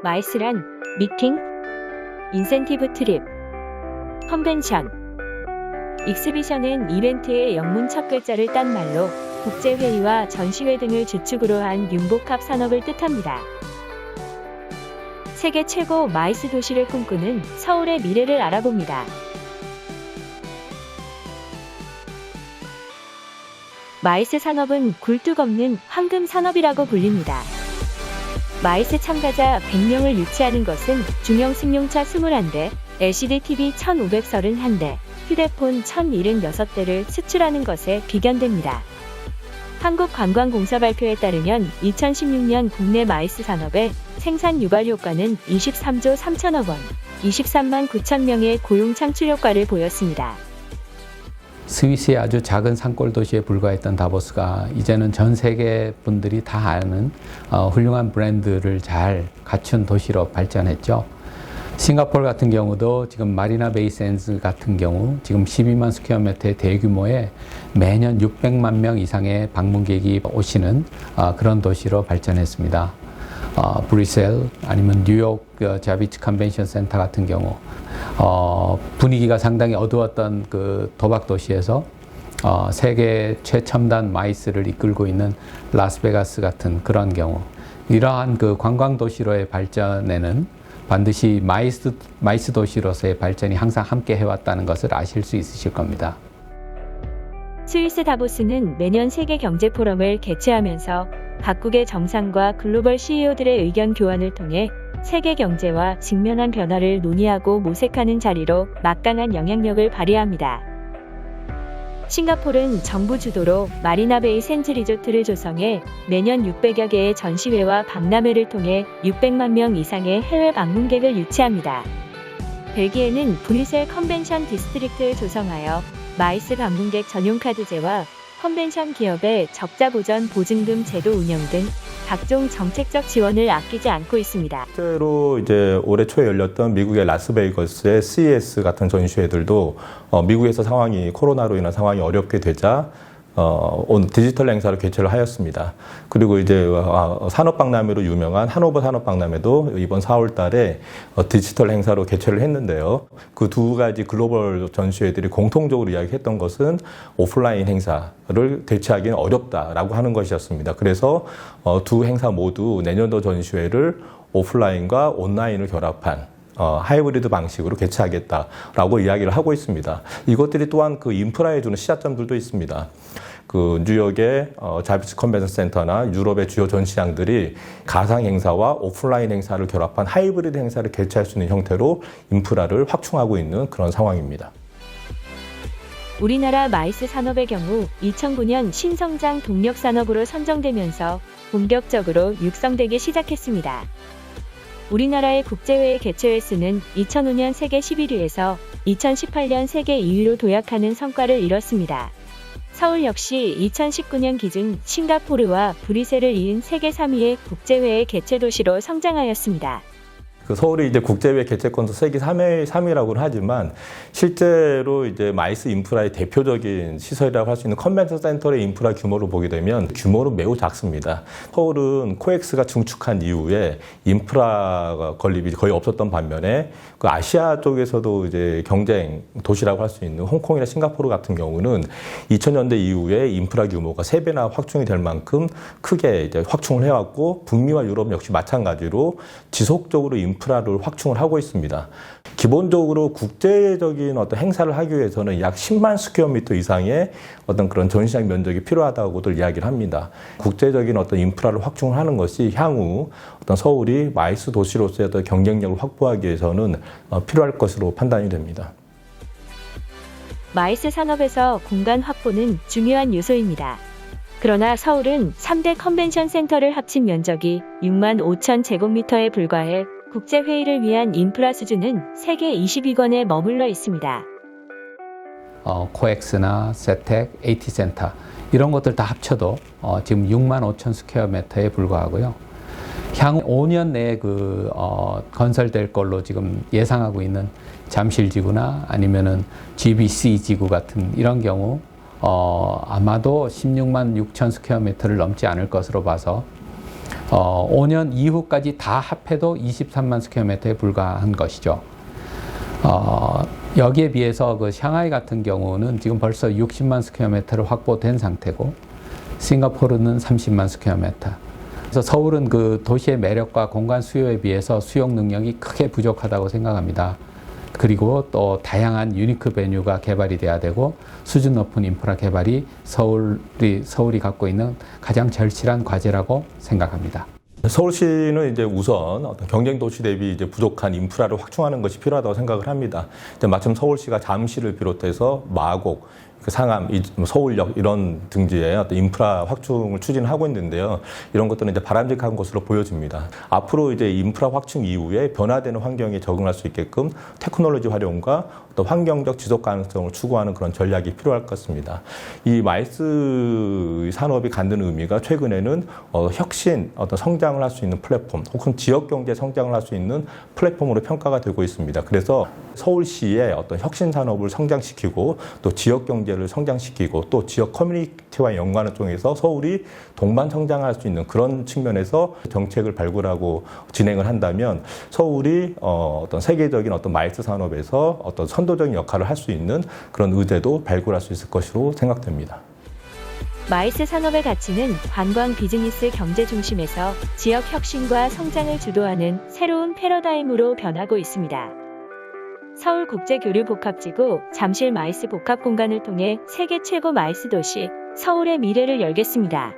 마이스란 미팅, 인센티브 트립, 컨벤션, 익스비션은 이벤트의 영문 첫 글자를 딴 말로 국제회의와 전시회 등을 주축으로 한 융복합 산업을 뜻합니다. 세계 최고 마이스 도시를 꿈꾸는 서울의 미래를 알아봅니다. 마이스 산업은 굴뚝 없는 황금 산업이라고 불립니다. 마이스 참가자 100명을 유치하는 것은 중형 승용차 21대, LCD TV 1531대, 휴대폰 1076대를 수출하는 것에 비견됩니다. 한국관광공사 발표에 따르면 2016년 국내 마이스 산업의 생산 유발 효과는 23조 3천억 원, 23만 9천 명의 고용 창출 효과를 보였습니다. 스위스의 아주 작은 산골 도시에 불과했던 다보스가 이제는 전 세계 분들이 다 아는 훌륭한 브랜드를 잘 갖춘 도시로 발전했죠. 싱가포르 같은 경우도 지금 마리나 베이 샌즈 같은 경우 지금 12만 스퀘어미터의 대규모의 매년 600만 명 이상의 방문객이 오시는 그런 도시로 발전했습니다. 브뤼셀 아니면 뉴욕 자비츠 컨벤션 센터 같은 경우 분위기가 상당히 어두웠던 그 도박 도시에서 세계 최첨단 마이스를 이끌고 있는 라스베가스 같은 그런 경우, 이러한 그 관광 도시로의 발전에는 반드시 마이스 도시로서의 발전이 항상 함께 해왔다는 것을 아실 수 있으실 겁니다. 스위스 다보스는 매년 세계 경제 포럼을 개최하면서 각국의 정상과 글로벌 CEO들의 의견 교환을 통해 세계 경제와 직면한 변화를 논의하고 모색하는 자리로 막강한 영향력을 발휘합니다. 싱가포르는 정부 주도로 마리나베이 샌즈 리조트를 조성해 매년 600여 개의 전시회와 박람회를 통해 600만 명 이상의 해외 방문객을 유치합니다. 벨기에는 브뤼셀 컨벤션 디스트릭트를 조성하여 마이스 방문객 전용 카드제와 컨벤션 기업의 적자 보전 보증금 제도 운영 등 각종 정책적 지원을 아끼지 않고 있습니다. 실제로 이제 올해 초에 열렸던 미국의 라스베이거스의 CES 같은 전시회들도 미국에서 코로나로 인한 상황이 어렵게 되자 디지털 행사를 개최를 하였습니다. 그리고 이제 산업박람회로 유명한 하노버 산업박람회도 이번 4월 달에 디지털 행사로 개최를 했는데요. 그 두 가지 글로벌 전시회들이 공통적으로 이야기했던 것은 오프라인 행사를 개최하기는 어렵다라고 하는 것이었습니다. 그래서 두 행사 모두 내년도 전시회를 오프라인과 온라인을 결합한 하이브리드 방식으로 개최하겠다라고 이야기를 하고 있습니다. 이것들이 또한 그 인프라에 주는 시작점들도 있습니다. 그 뉴욕의 자비츠 컨벤션 센터나 유럽의 주요 전시장들이 가상 행사와 오프라인 행사를 결합한 하이브리드 행사를 개최할 수 있는 형태로 인프라를 확충하고 있는 그런 상황입니다. 우리나라 마이스 산업의 경우 2009년 신성장 동력 산업으로 선정되면서 본격적으로 육성되기 시작했습니다. 우리나라의 국제회의 개최 횟수는 2005년 세계 11위에서 2018년 세계 2위로 도약하는 성과를 이뤘습니다. 서울 역시 2019년 기준 싱가포르와 브뤼셀을 이은 세계 3위의 국제회의 개최 도시로 성장하였습니다. 그 서울이 이제 국제회의 개최 건수 세계 3위라고는 하지만 실제로 이제 마이스 인프라의 대표적인 시설이라고 할 수 있는 컨벤션 센터의 인프라 규모를 보게 되면 규모는 매우 작습니다. 서울은 코엑스가 증축한 이후에 인프라 건립이 거의 없었던 반면에 그 아시아 쪽에서도 이제 경쟁 도시라고 할 수 있는 홍콩이나 싱가포르 같은 경우는 2000년대 이후에 인프라 규모가 3배나 확충이 될 만큼 크게 이제 확충을 해왔고 북미와 유럽 역시 마찬가지로 지속적으로 인프라를 확충을 하고 있습니다. 기본적으로 국제적인 어떤 행사를 하기 위해서는 약 10만 스퀘어미터 이상의 어떤 그런 전시장 면적이 필요하다고들 이야기를 합니다. 국제적인 어떤 인프라를 확충을 하는 것이 향후 어떤 서울이 마이스 도시로서의 어떤 경쟁력을 확보하기 위해서는 필요할 것으로 판단이 됩니다. 마이스 산업에서 공간 확보는 중요한 요소입니다. 그러나 서울은 3대 컨벤션 센터를 합친 면적이 6만 5천 제곱미터에 불과해 국제회의를 위한 인프라 수준은 세계 20위권에 머물러 있습니다. 코엑스나 세텍, AT센터 이런 것들 다 합쳐도 지금 6만 5천 스퀘어미터에 불과하고요. 향후 5년 내에 건설될 걸로 지금 예상하고 있는 잠실지구나 아니면은 GBC 지구 같은 이런 경우 아마도 16만 6천 스퀘어미터를 넘지 않을 것으로 봐서 5년 이후까지 다 합해도 23만 스퀘어미터에 불과한 것이죠. 여기에 비해서 그 샹하이 같은 경우는 지금 벌써 60만 스퀘어미터를 확보된 상태고, 싱가포르는 30만 스퀘어미터. 그래서 서울은 그 도시의 매력과 공간 수요에 비해서 수용 능력이 크게 부족하다고 생각합니다. 그리고 또 다양한 유니크 베뉴가 개발이 돼야 되고, 수준 높은 인프라 개발이 서울이 갖고 있는 가장 절실한 과제라고 생각합니다. 서울시는 이제 우선 어떤 경쟁 도시 대비 이제 부족한 인프라를 확충하는 것이 필요하다고 생각을 합니다. 이제 마침 서울시가 잠실을 비롯해서 마곡, 상암, 서울역 이런 등지에 어떤 인프라 확충을 추진하고 있는데요. 이런 것들은 이제 바람직한 것으로 보여집니다. 앞으로 이제 인프라 확충 이후에 변화되는 환경에 적응할 수 있게끔 테크놀로지 활용과 어떤 환경적 지속 가능성을 추구하는 그런 전략이 필요할 것 같습니다. 이 마이스 산업이 갖는 의미가 최근에는 혁신, 어떤 성장을 할 수 있는 플랫폼, 혹은 지역 경제 성장을 할 수 있는 플랫폼으로 평가가 되고 있습니다. 그래서 서울시의 어떤 혁신 산업을 성장시키고 또 지역 경제를 성장시키고 또 지역 커뮤니티와의 연관을 통해서 서울이 동반 성장할 수 있는 그런 측면에서 정책을 발굴하고 진행을 한다면 서울이 어떤 세계적인 어떤 마이스 산업에서 어떤 선도적인 역할을 할 수 있는 그런 의제도 발굴할 수 있을 것으로 생각됩니다. 마이스 산업의 가치는 관광 비즈니스 경제 중심에서 지역 혁신과 성장을 주도하는 새로운 패러다임으로 변하고 있습니다. 서울국제교류복합지구 잠실 마이스 복합공간을 통해 세계 최고 마이스 도시 서울의 미래를 열겠습니다.